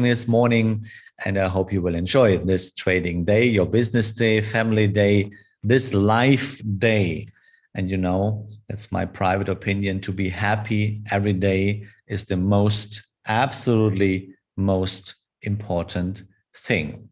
this morning, and I hope you will enjoy this trading day, your business day, family day, this life day. And you know, that's my private opinion. To be happy every day is the absolutely most important thing.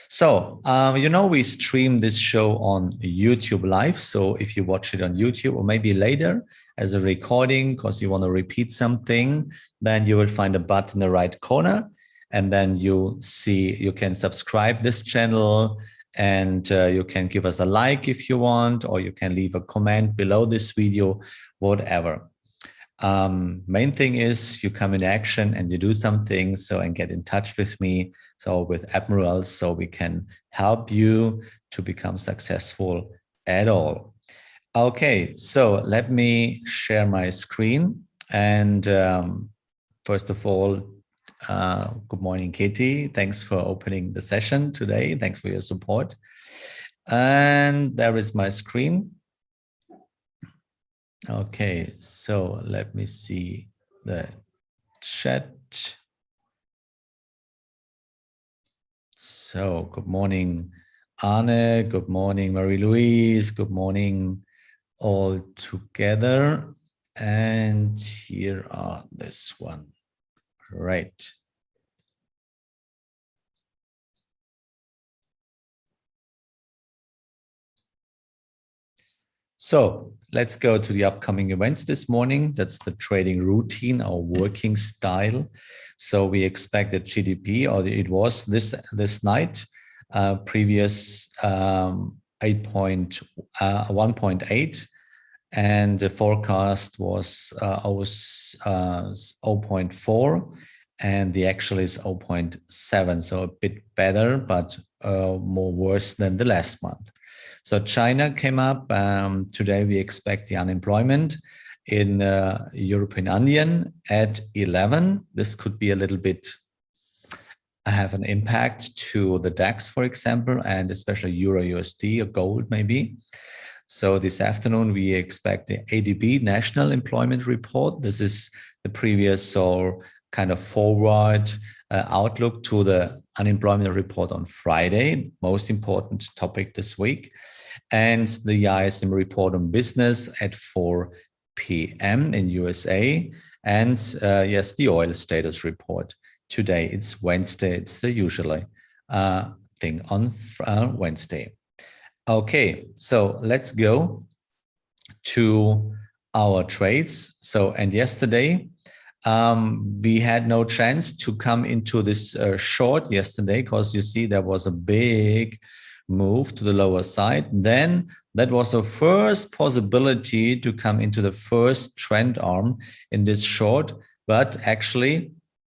So, you know, we stream this show on YouTube Live. So if you watch it on YouTube or maybe later as a recording because you want to repeat something, then you will find a button in the right corner. And then you can subscribe this channel, and you can give us a like if you want, or you can leave a comment below this video, whatever. Main thing is you come in action and you do something, and get in touch with me, with Admirals, so we can help you to become successful at all. Okay, so let me share my screen. And first of all, good morning, Katie. Thanks for opening the session today. Thanks for your support. And there is my screen. Okay, so let me see the chat. So good morning, Arne. Good morning, Marie-Louise. Good morning all together. And here are this one. Right. So let's go to the upcoming events this morning. That's the trading routine, our working style. So we expect the GDP, or it was this night, previous 1.8, and the forecast was 0.4, and the actual is 0.7, so a bit better, but more worse than the last month. So China came up. Today we expect the unemployment in European Union at 11. This could be a little bit have an impact to the DAX, for example, and especially Euro USD or gold maybe. So this afternoon we expect the ADB National Employment Report. This is the previous or kind of forward outlook to the unemployment report on Friday, most important topic this week, and the ISM report on business at 4 p.m. in USA, and yes, the oil status report today. It's Wednesday. It's the usual thing on Wednesday. Okay, so let's go to our trades. So, and yesterday, we had no chance to come into this short yesterday because you see there was a big move to the lower side. Then that was the first possibility to come into the first trend arm in this short, but actually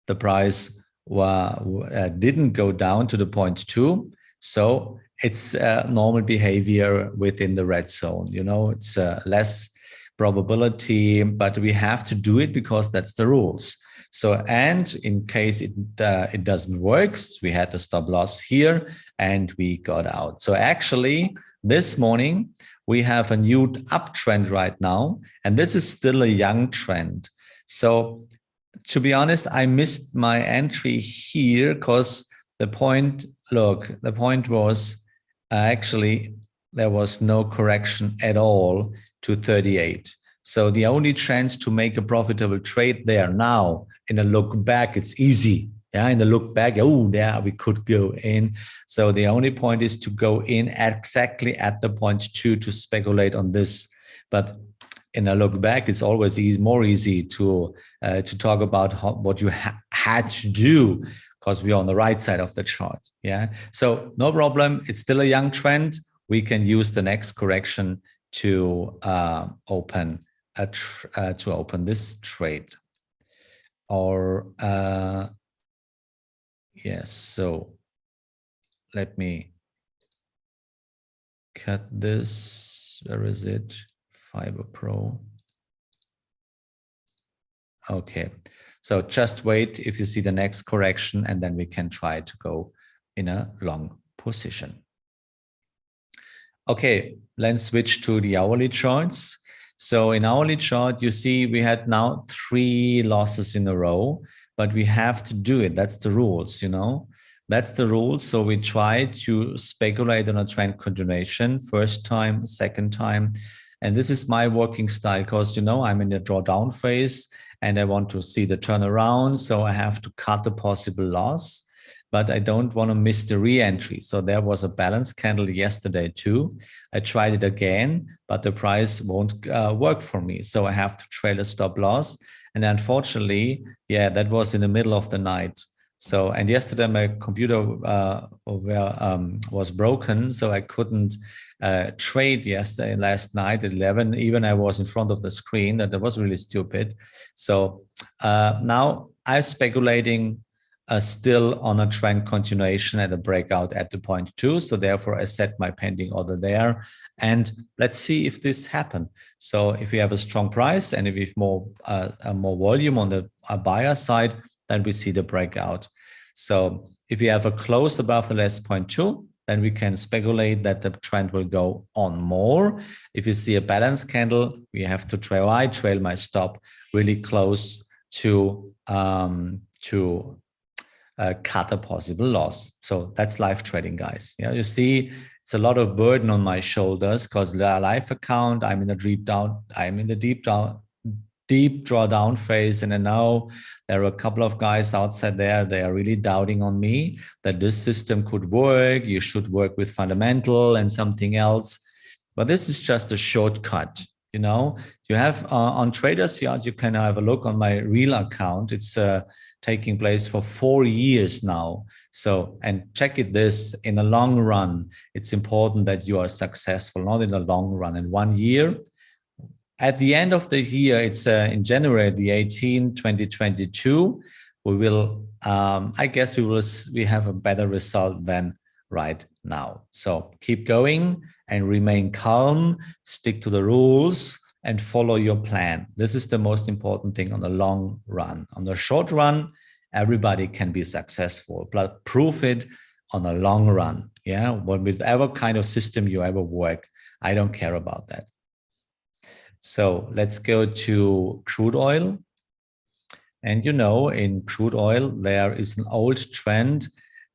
the price didn't go down to the 0.2. So it's normal behavior within the red zone. You know, it's less probability, but we have to do it because that's the rules. So, and in case it doesn't work, we had the stop loss here and we got out. So actually this morning we have a new uptrend right now, and this is still a young trend. So to be honest, I missed my entry here because the point was actually there was no correction at all to 38. So the only chance to make a profitable trade there now, in a look back, it's easy. Yeah, in the look back, oh, there we could go in. So the only point is to go in exactly at the 0.2 to speculate on this. But in a look back, it's always more easy to talk about what you had to do, because we're on the right side of the chart. Yeah, so no problem. It's still a young trend. We can use the next correction to open this trade. Or yes, so let me cut this. Where is it? Fiber Pro. Okay, so just wait if you see the next correction, and then we can try to go in a long position. Okay, let's switch to the hourly charts. So in hourly chart, you see we had now 3 losses in a row, but we have to do it. That's the rules, you know. That's the rules. So we try to speculate on a trend continuation, first time, second time. And this is my working style because, you know, I'm in the drawdown phase and I want to see the turnaround. So I have to cut the possible loss, but I don't want to miss the re-entry. So there was a balance candle yesterday too. I tried it again, but the price won't work for me. So I have to trail a stop loss. And unfortunately, yeah, that was in the middle of the night. So, and yesterday my computer was broken, so I couldn't trade last night at 11. Even I was in front of the screen. That was really stupid. So now I'm speculating still on a trend continuation at a breakout at the point 2. So therefore, I set my pending order there. And let's see if this happens. So if we have a strong price and if we have more volume on the buyer side, then we see the breakout. So if we have a close above the last 0.2, then we can speculate that the trend will go on more. If you see a balance candle, we have to trail. I trail my stop really close to cut a possible loss. So that's live trading, guys. Yeah, you see, it's a lot of burden on my shoulders because the live account, I'm in the deep drawdown phase. And I know there are a couple of guys outside there, they are really doubting on me that this system could work. You should work with fundamental and something else. But this is just a shortcut. You know, you have on Traders Yard, you can have a look on my real account. It's taking place for 4 years now. So, and check it this, in the long run, it's important that you are successful, not in the long run. In 1 year, at the end of the year, it's in January the 18th, 2022, we will, I guess we have a better result than right now. So keep going and remain calm, stick to the rules and follow your plan. This is the most important thing on the long run. On the short run, everybody can be successful, but prove it on a long run. Yeah, with whatever kind of system you ever work, I don't care about that. So let's go to crude oil. And you know, in crude oil, there is an old trend.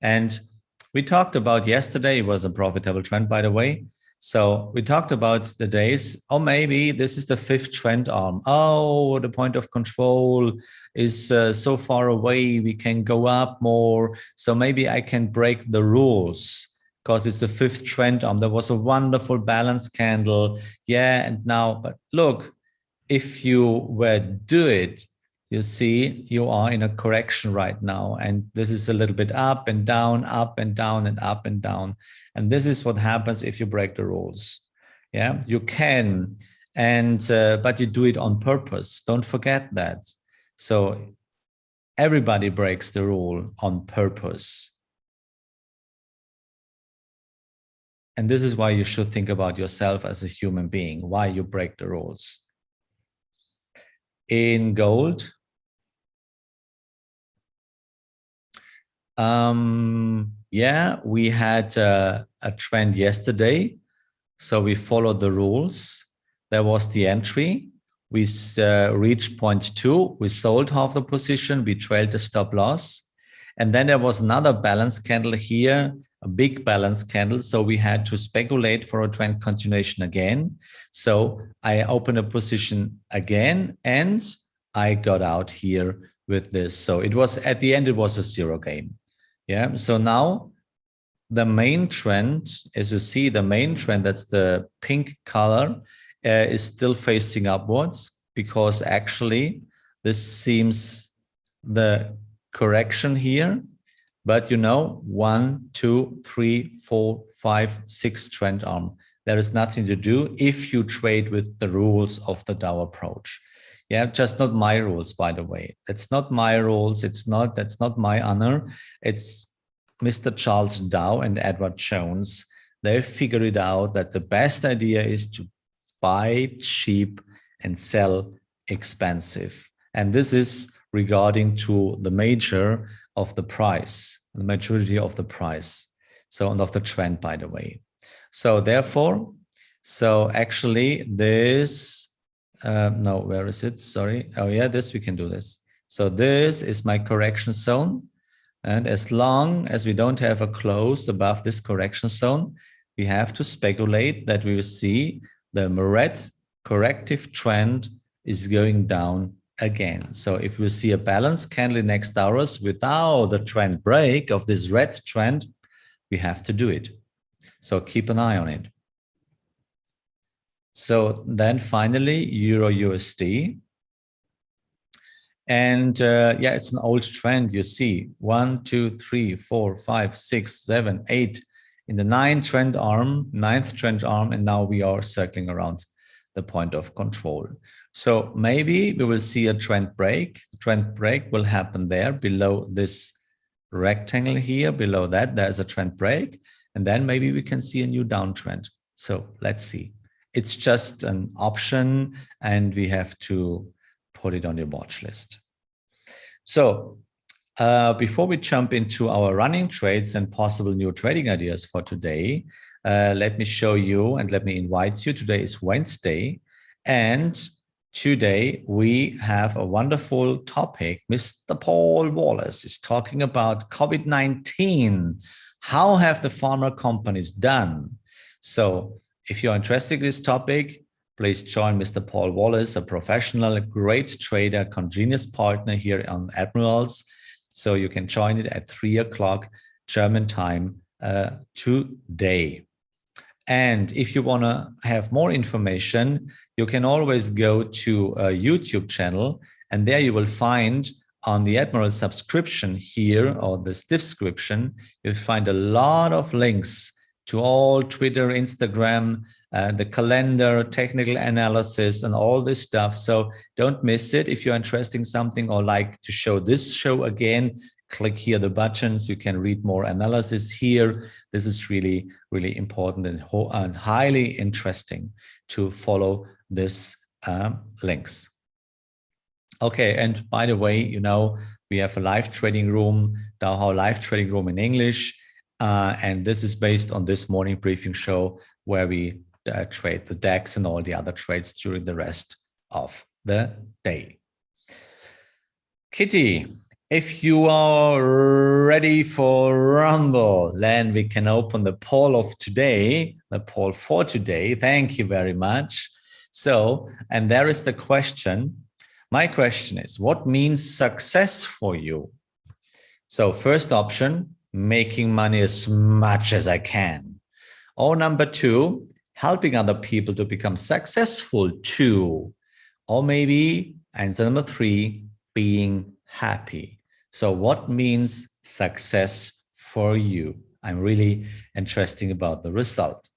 And we talked about yesterday, it was a profitable trend, by the way. So we talked about the days, or maybe this is the 5th trend arm. Oh, the point of control is so far away, we can go up more. So maybe I can break the rules because it's the 5th trend arm. There was a wonderful balance candle. Yeah, and now, but look, if you were to do it, you see, you are in a correction right now. And this is a little bit up and down, up and down, and up and down. And this is what happens if you break the rules. Yeah, you can, and but you do it on purpose. Don't forget that. So everybody breaks the rule on purpose. And this is why you should think about yourself as a human being, why you break the rules. In gold, yeah, we had a trend yesterday. So we followed the rules. There was the entry. We reached 0.2. We sold half the position. We trailed the stop loss. And then there was another balance candle here, a big balance candle. So we had to speculate for a trend continuation again. So I opened a position again and I got out here with this. So it was, at the end, it was a zero game. Yeah. So now the main trend, as you see, the main trend, that's the pink color, is still facing upwards because actually this seems the correction here. But you know, 1, 2, 3, 4, 5, 6 trend arm. There is nothing to do if you trade with the rules of the Dow approach. Yeah, just not my rules, by the way. That's not my rules. That's not my honor. It's Mr. Charles Dow and Edward Jones. They figured it out that the best idea is to buy cheap and sell expensive. And this is regarding to the major of the price, the majority of the price. So, and of the trend, by the way. So therefore, so actually this, no, where is it? Sorry. Oh yeah, this, we can do this. So this is my correction zone. And as long as we don't have a close above this correction zone, we have to speculate that we will see the red corrective trend is going down again. So if we see a balanced candle in next hours without the trend break of this red trend, we have to do it. So keep an eye on it. So then finally, Euro USD. And yeah, it's an old trend. You see 1, 2, 3, 4, 5, 6, 7, 8 in the ninth trend arm, and now we are circling around the point of control. So maybe we will see a trend break. The trend break will happen there below this rectangle here. Below that, there's a trend break. And then maybe we can see a new downtrend. So let's see. It's just an option, and we have to put it on your watch list. So before we jump into our running trades and possible new trading ideas for today, let me show you and let me invite you. Today is Wednesday, and today we have a wonderful topic. Mr. Paul Wallace is talking about COVID-19. How have the pharma companies done? So if you're interested in this topic, please join Mr. Paul Wallace, a professional, great trader, congenius partner here on Admirals. So you can join it at 3 o'clock German time today. And if you want to have more information, you can always go to a YouTube channel, and there you will find on the Admiral subscription here, or this description, you'll find a lot of links to all Twitter, Instagram, the calendar, technical analysis, and all this stuff. So don't miss it. If you're interested in something or like to show this show again, click here the buttons. You can read more analysis here. This is really, really important and highly interesting to follow this links. Okay, and by the way, you know, we have a live trading room, Dow live trading room in English. And this is based on this morning briefing show where we trade the DAX and all the other trades during the rest of the day. Kitty, if you are ready for Rumble, then we can open the poll of today, the poll for today. Thank you very much. So, and there is the question. My question is, what means success for you? So first option, making money as much as I can. Or number 2, helping other people to become successful too. Or maybe answer number 3, being happy. So what means success for you? I'm really interested about the result.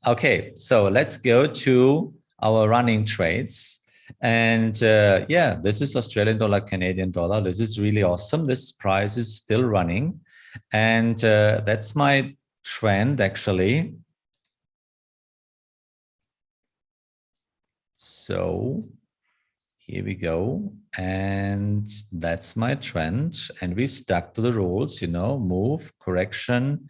Okay, so let's go to our running trades. And yeah, this is Australian dollar, Canadian dollar. This is really awesome. This price is still running. And that's my trend, actually. So here we go. And that's my trend. And we stuck to the rules, you know, move, correction,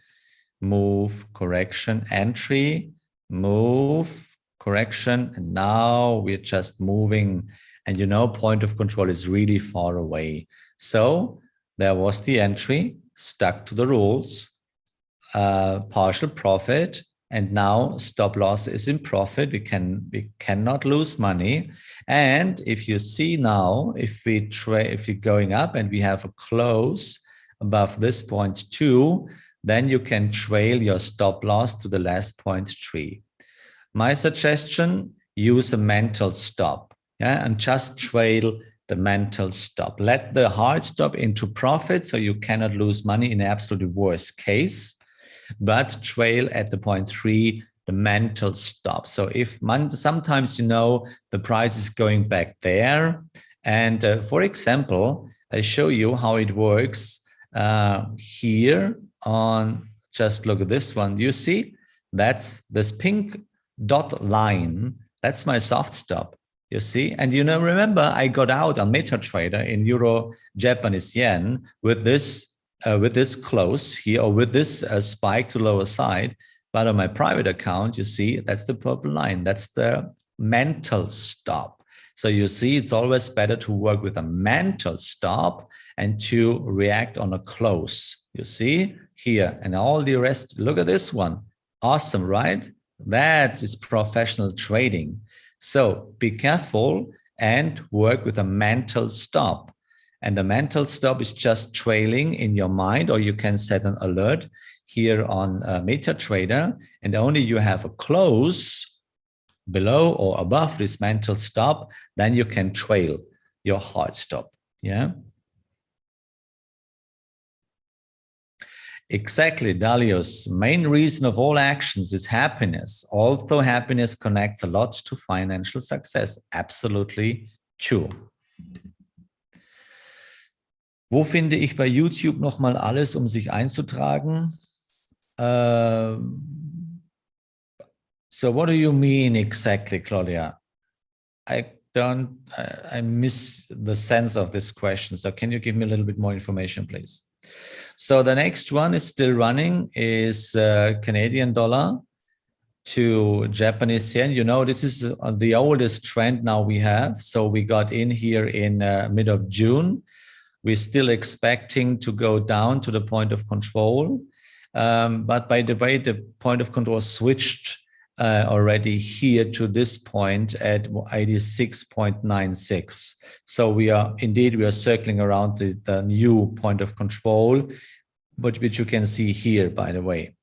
entry, move, correction. And now we're just moving. And you know, point of control is really far away. So there was the entry, stuck to the rules, partial profit, and now stop loss is in profit. We cannot lose money. And if you see now, if we're going up and we have a close above this point 2, then you can trail your stop loss to the last point 3. My suggestion, use a mental stop, yeah, and just trail the mental stop. Let the hard stop into profit so you cannot lose money in the absolute worst case, but trail at the point 3, the mental stop. So if sometimes, you know, the price is going back there. And for example, I show you how it works here on, just look at this one. You see, that's this pink dot line. That's my soft stop. You see, and you know, remember I got out on MetaTrader in Euro Japanese yen with this close here, or with this spike to lower side. But on my private account, you see, that's the purple line. That's the mental stop. So you see, it's always better to work with a mental stop and to react on a close. You see here, and all the rest. Look at this one. Awesome, right? That's professional trading. So be careful and work with a mental stop. And the mental stop is just trailing in your mind, or you can set an alert here on MetaTrader, and only you have a close below or above this mental stop, then you can trail your hard stop. Yeah. Exactly, Dalius. Main reason of all actions is happiness. Although happiness connects a lot to financial success. Absolutely true. Wo finde ich bei YouTube nochmal alles, um sich einzutragen? So what do you mean exactly, Claudia? I miss the sense of this question. So can you give me a little bit more information, please? So the next one is still running, is Canadian dollar to Japanese yen. You know, this is the oldest trend now we have. So we got in here in mid of June. We're still expecting to go down to the point of control. But by the way, the point of control switched already here to this point at 86.96. So we are circling around the new point of control, but which you can see here, by the way.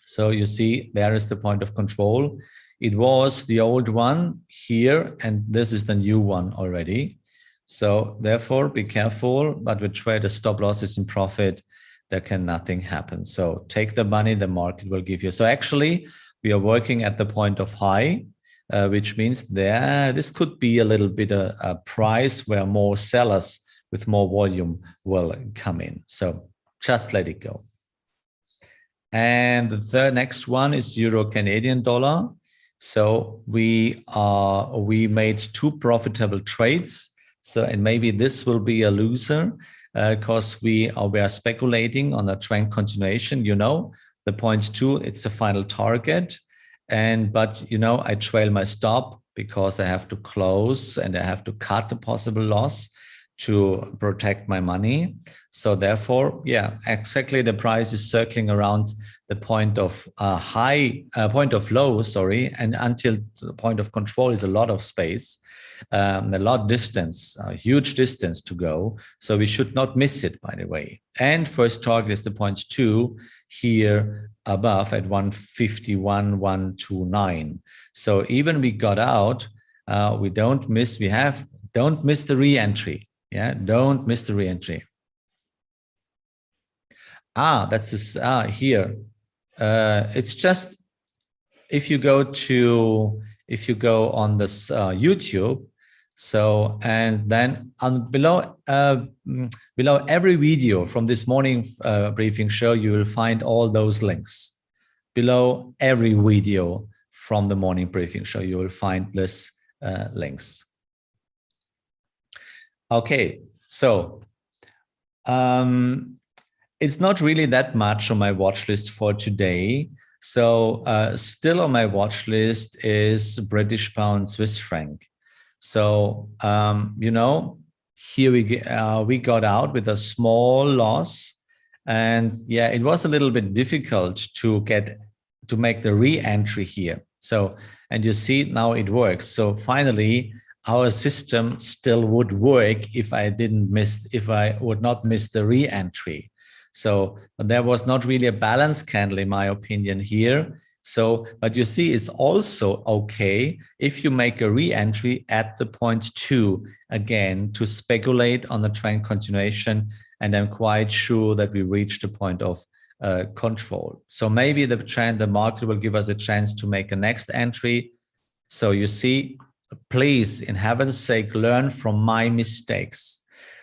So you see, there is the point of control. It was the old one here, and this is the new one already. So therefore, be careful, but with trade stop losses in profit, there can nothing happen. So take the money the market will give you. So actually, we are working at the point of high, which means this could be a little bit a price where more sellers with more volume will come in. So just let it go. And the next one is Euro Canadian dollar. So we made 2 profitable trades. So, and maybe this will be a loser because we are speculating on a trend continuation. You know, the 0.2, it's the final target. But, you know, I trail my stop because I have to close and I have to cut the possible loss to protect my money. So therefore, yeah, exactly, the price is circling around the point of point of low, sorry, and until the point of control is a lot of space, a lot distance, a huge distance to go. So we should not miss it, by the way. And first target is the 0.2 here above at 151.129. So even we got out, we don't miss. Don't miss the re-entry. Yeah, don't miss the re-entry. That's this here. It's just if you go on this YouTube, so and then below every video from this morning briefing show, you will find all those links. Below every video from the morning briefing show, you will find this links. Okay, so it's not really that much on my watch list for today. So still on my watch list is British pound, Swiss franc. So you know, here we got out with a small loss, and yeah, it was a little bit difficult to make the re-entry here. So, and you see now it works. So finally, our system still would work if I would not miss the re-entry. So there was not really a balance candle in my opinion here. So, but you see, it's also okay if you make a re-entry at the 0.2 again to speculate on the trend continuation. And I'm quite sure that we reach the point of control. So maybe the market will give us a chance to make a next entry. So you see, please, in heaven's sake, learn from my mistakes.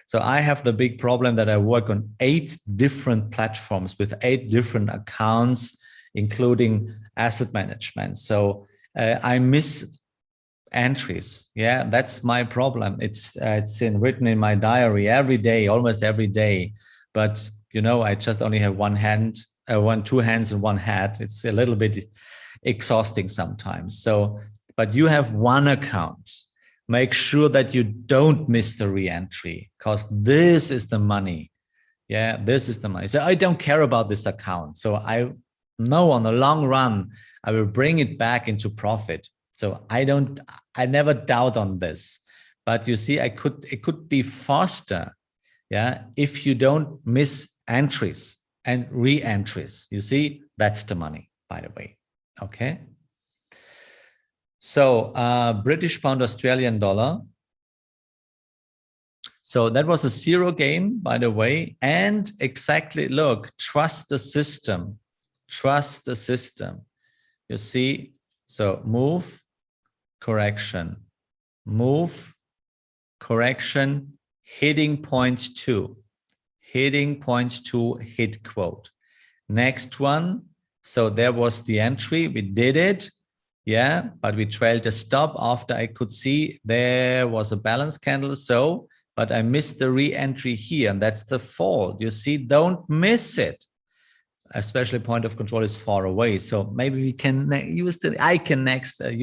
So I have the big problem that I work on 8 different platforms with 8 different accounts, including asset management. So I miss entries. Yeah, that's my problem. It's written in my diary every day, almost every day. But you know, I just only have 2 hands and 1 hat. It's a little bit exhausting sometimes. So, but you have 1 account. make sure that you don't miss the re-entry, because this is the money. Yeah, this is the money. So I don't care about this account. So I know on the long run, I will bring it back into profit. So I never doubt on this. But you see, it could be faster, yeah, if you don't miss entries and re-entries. You see, that's the money, by the way. Okay. So British pound, Australian dollar. So that was a zero gain, by the way. And exactly, look, trust the system. Trust the system. You see, so move, correction, move, correction, hitting point 2, hitting point 2, hit quote. Next one, so there was the entry, we did it, yeah, but we trailed a stop after I could see there was a balance candle, so, but I missed the re-entry here, and that's the fault. You see, don't miss it. Especially point of control is far away. So maybe we can use I can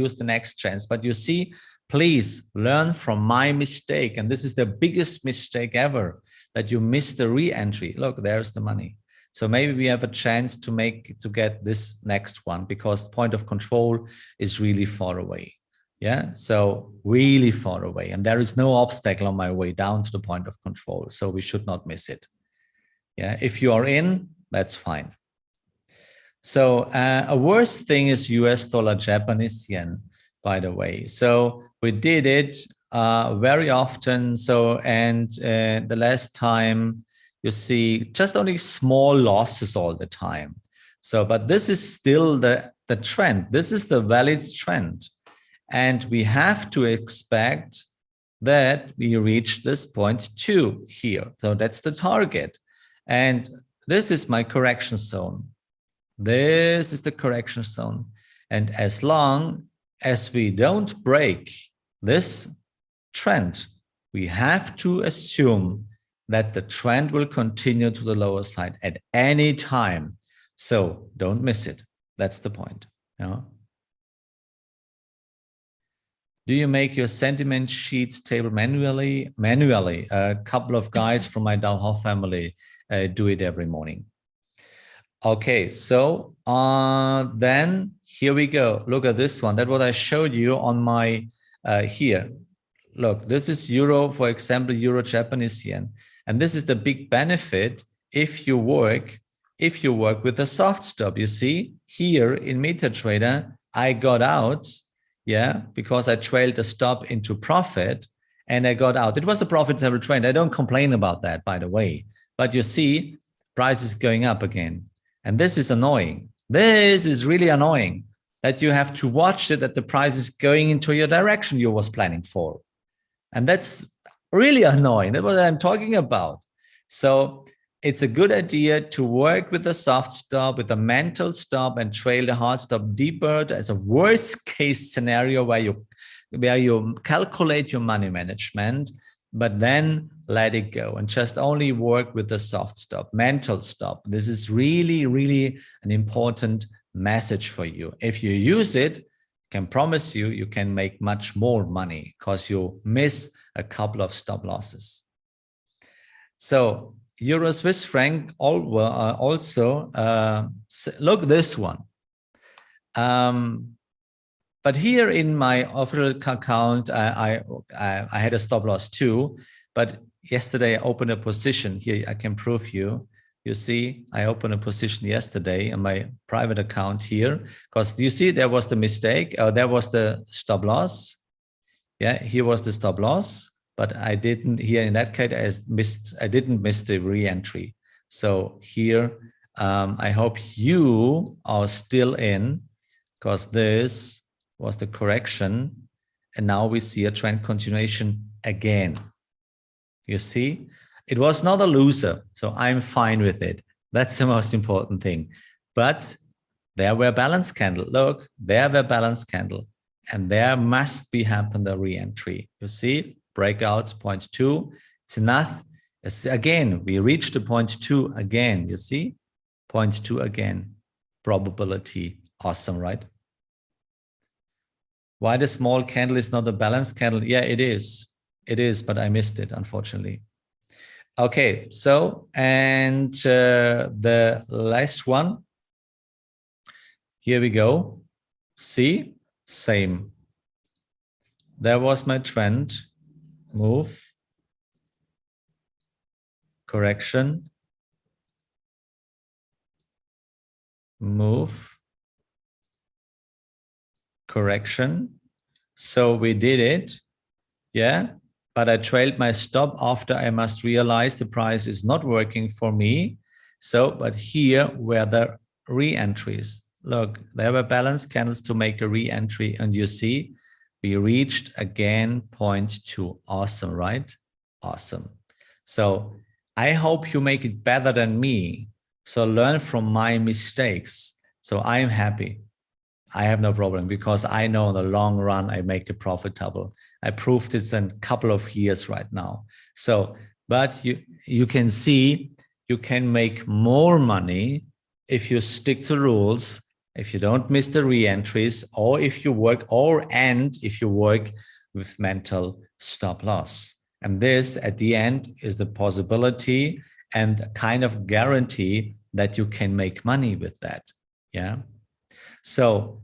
use the next chance. But you see, please learn from my mistake. And this is the biggest mistake ever, that you miss the re-entry. Look, there's the money. So maybe we have a chance to get this next one, because point of control is really far away. Yeah, so really far away. And there is no obstacle on my way down to the point of control. So we should not miss it. Yeah, if you are in, that's fine. So a worse thing is US dollar, Japanese yen, by the way. So we did it very often. So, and the last time, you see, just only small losses all the time. So, but this is still the trend. This is the valid trend. And we have to expect that we reach this point 2 here. So that's the target. And this is my correction zone. This is the correction zone. And as long as we don't break this trend, we have to assume that the trend will continue to the lower side at any time. So don't miss it. That's the point. Yeah. Do you make your sentiment sheets table manually? Manually. A couple of guys from my Dow family do it every morning. Okay, so then here we go. Look at this one. That's what I showed you on my here. Look, this is euro, for example, euro Japanese yen. And this is the big benefit if you work with a soft stop. You see here in MetaTrader, I got out, yeah, because I trailed a stop into profit and I got out. It was a profitable trade. I don't complain about that, by the way. But you see, price is going up again. And this is annoying. This is really annoying that you have to watch it, that the price is going into your direction you was planning for. And that's really annoying. That's what I'm talking about. So it's a good idea to work with a soft stop, with a mental stop, and trail the hard stop deeper as a worst case scenario where you calculate your money management, but then let it go and just only work with the soft stop, mental stop. This is really, really an important message for you. If you use it, I can promise you, you can make much more money because you miss a couple of stop losses. So Euro Swiss franc also, look this one. But here in my official account, I had a stop loss too. But yesterday I opened a position here. I can prove you. You see, I opened a position yesterday in my private account here because you see there was the mistake. There was the stop loss. Yeah, here was the stop loss, but I didn't. Here in that case, I didn't miss the re-entry. So here, I hope you are still in because this was the correction, and now we see a trend continuation again. You see, it was not a loser, so I'm fine with it. That's the most important thing. But there were balance candle. Look, there were balance candle, and there must be happen the re-entry. You see, breakout point 2. It's enough. Again, we reached the point 2 again. You see, point 2 again. Probability, awesome, right? Why the small candle is not a balanced candle? Yeah, it is. It is, but I missed it, unfortunately. Okay, so, and the last one. Here we go. See, same. There was my trend. Move. Correction. Move. Correction. So we did it. Yeah. But I trailed my stop after I must realize the price is not working for me. So, but here were the re-entries. Look, there were balanced candles to make a re-entry. And you see, we reached again 0.2. Awesome, right? Awesome. So I hope you make it better than me. So learn from my mistakes. So I'm happy. I have no problem because I know in the long run I make it profitable. I proved this in a couple of years right now. So, but you can see you can make more money if you stick to rules, if you don't miss the re-entries, or if you work, if you work with mental stop loss. And this at the end is the possibility and kind of guarantee that you can make money with that. Yeah. So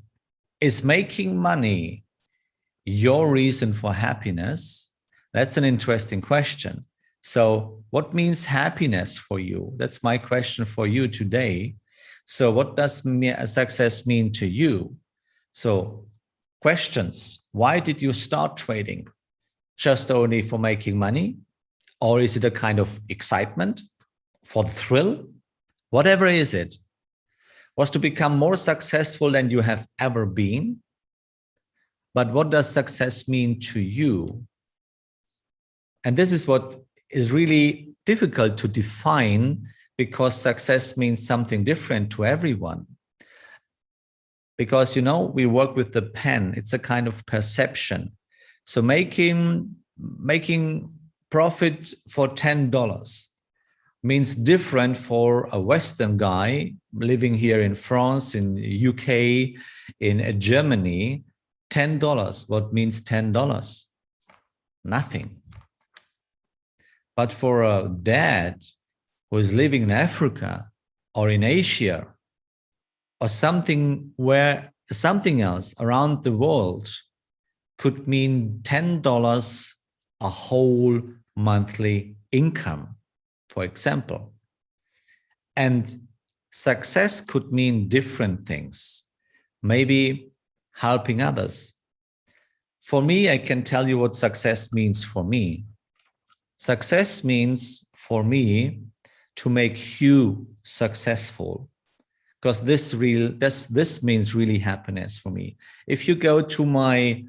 is making money your reason for happiness? That's an interesting question. So what means happiness for you? That's my question for you today. So what does success mean to you? So questions. Why did you start trading? Just only for making money? Or is it a kind of excitement for the thrill? Whatever is it, was to become more successful than you have ever been. But what does success mean to you? And this is what is really difficult to define because success means something different to everyone. Because, you know, we work with the pen. It's a kind of perception. So making profit for $10 means different for a Western guy living here in France, in UK, in Germany. $10. What means $10? Nothing. But for a dad who is living in Africa or in Asia or something else around the world could mean $10 a whole monthly income, for example. And success could mean different things. Maybe helping others. For me, I can tell you what success means for me. Success means for me to make you successful, because this means really happiness for me. If you go to my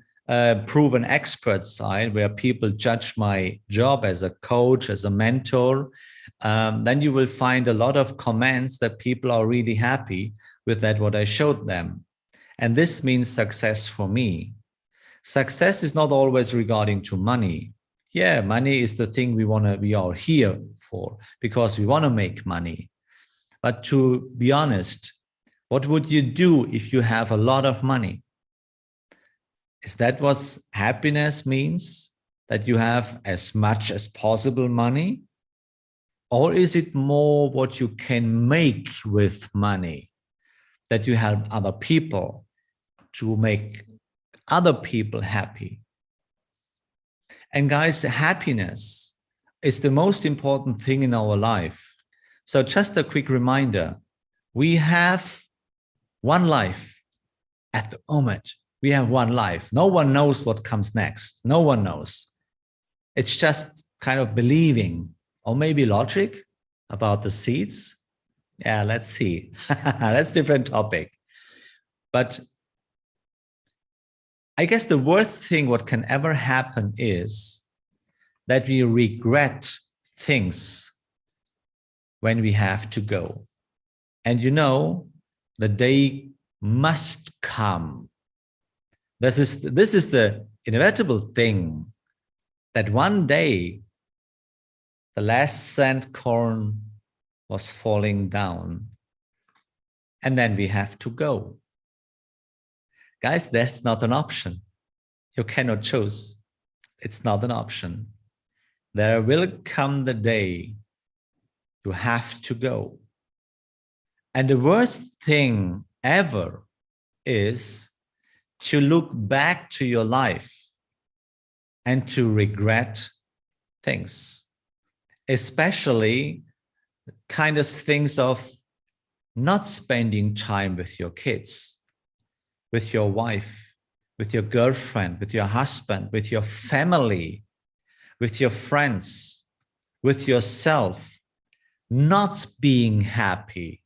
proven expert side where people judge my job as a coach, as a mentor, then you will find a lot of comments that people are really happy with that, what I showed them. And this means success for me. Success is not always regarding to money. Yeah, money is the thing we are here for because we want to make money. But to be honest, what would you do if you have a lot of money? Is that what happiness means? That you have as much as possible money? Or is it more what you can make with money? That you help other people to make other people happy. And guys, happiness is the most important thing in our life. So just a quick reminder, we have one life at the moment. We have one life. No one knows what comes next. No one knows. It's just kind of believing or maybe logic about the seeds. Yeah, let's see. That's a different topic. But I guess the worst thing what can ever happen is that we regret things when we have to go. And you know, the day must come. This is the inevitable thing that one day the last cent corn was falling down and then we have to go. Guys, that's not an option. You cannot choose. It's not an option. There will come the day you have to go. And the worst thing ever is to look back to your life and to regret things, especially kind of things of not spending time with your kids, with your wife, with your girlfriend, with your husband, with your family, with your friends, with yourself, not being happy.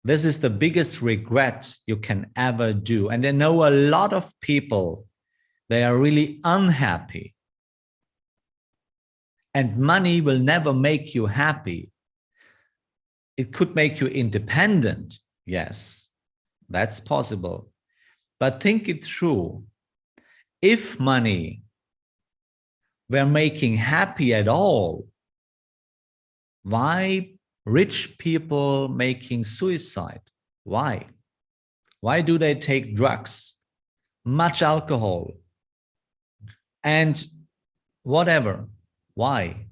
This is the biggest regret you can ever do. And I know a lot of people, they are really unhappy. And money will never make you happy. It could make you independent. Yes, that's possible. But think it through. If money were making happy at all, why rich people making suicide? Why? Why do they take drugs, much alcohol, and whatever? Why?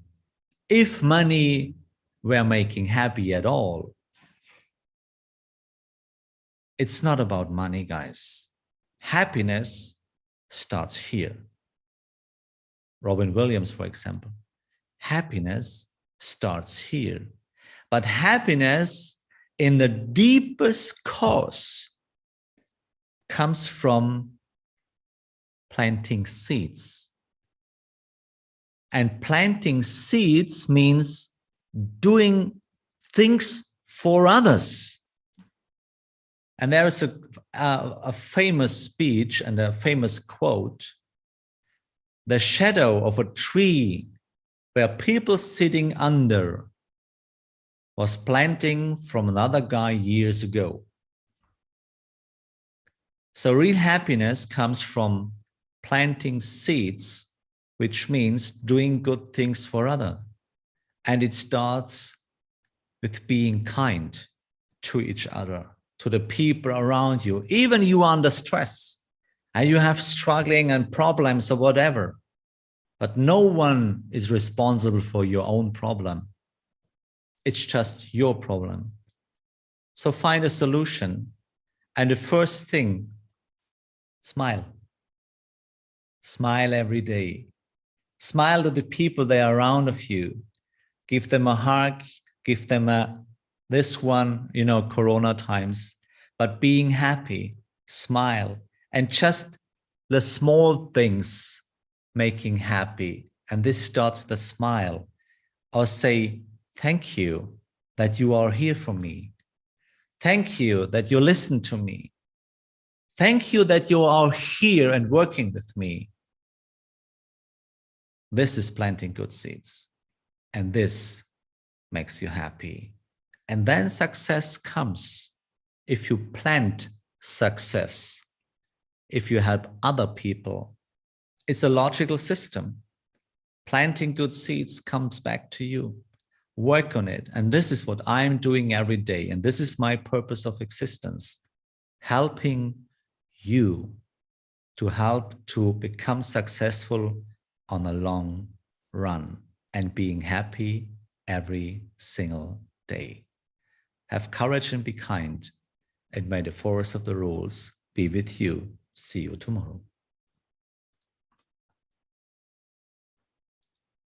If money were making happy at all, it's not about money, guys. Happiness starts here. Robin Williams, for example. Happiness starts here. But happiness in the deepest cause comes from planting seeds. And planting seeds means doing things for others. And there is a famous speech and a famous quote: the shadow of a tree where people sitting under was planting from another guy years ago. So real happiness comes from planting seeds, which means doing good things for others. And it starts with being kind to each other, to the people around you. Even you are under stress and you have struggling and problems or whatever, but no one is responsible for your own problem. It's just your problem. So find a solution. And the first thing, smile. Smile every day. Smile to the people that are around of you. Give them a hug, give them this one, Corona times, but being happy, smile, and just the small things making happy. And this starts with a smile. Or say, thank you that you are here for me. Thank you that you listen to me. Thank you that you are here and working with me. This is planting good seeds. And this makes you happy. And then success comes if you plant success, if you help other people. It's a logical system. Planting good seeds comes back to you. Work on it. And this is what I'm doing every day. And this is my purpose of existence, helping you to help to become successful on a long run and being happy every single day. Have courage and be kind, and may the force of the rules be with you. See you tomorrow.